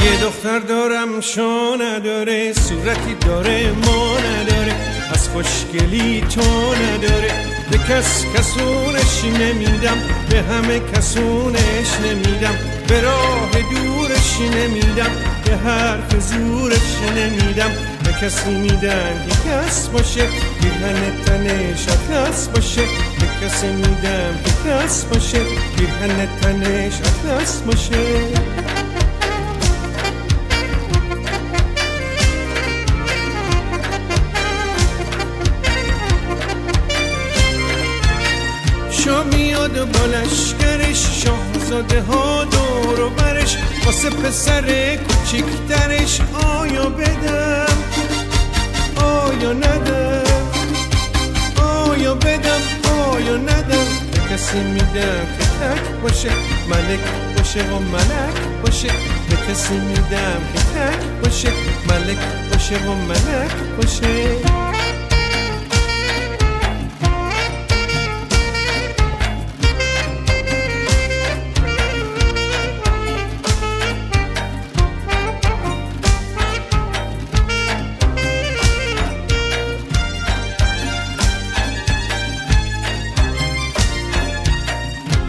یه دختر دارم شو نداره، صورتی داره ما نداره، از خوشگلی تو نداره. به کس کسونش نمیدم، به همه کسونش نمیدم، به راه دورش نمیدم، به حرف زورش نمیدم. به کسی میدم که کس باشه، پیرهن تنش اطلس باشه. به کسی میدم که کس باشه، پیرهن تنش اطلس باشه. شاه میاد و با لشکرش، شاهزاده ها دور و برش، واسه پسر کوچیکترش آیا بدم آیا ندم، آیا بدم آیا ندم. به کسی میدم که تک باشه، ملک باشه و ملک باشه. به کسی میدم که تک باشه، ملک باشه و ملک باشه.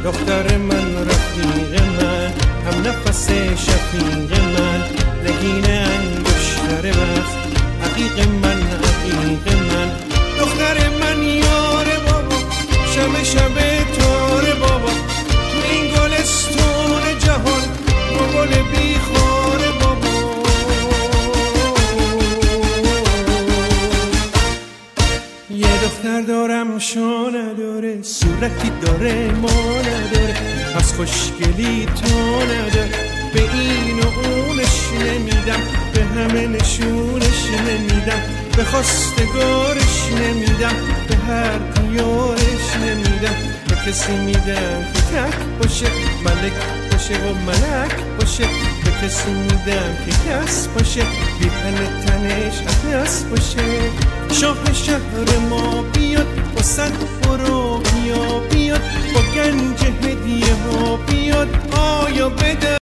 دختر من رفیق من، هم نفس شفیق من، نگین انگشتر وقت، عقیق من عقیق من. دختر من یار بابا، شب شب تار بابا، تو این گلستون جهان با گل بیخار بابا. یه دختر دارم شو نداره، صورتی داره ما نداره، از خوشگلی تو نداره. به این و اونش نمیدم، به همه نشونش نمیدم، به خواستگارش نمیدم، به هر دیارش نمیدم. به کسی میدم که تک باشه، ملک باشه و ملک باشه. به کسی میدم که کس باشه، پیرهن تنش اطلس باشه. شاه شهر ما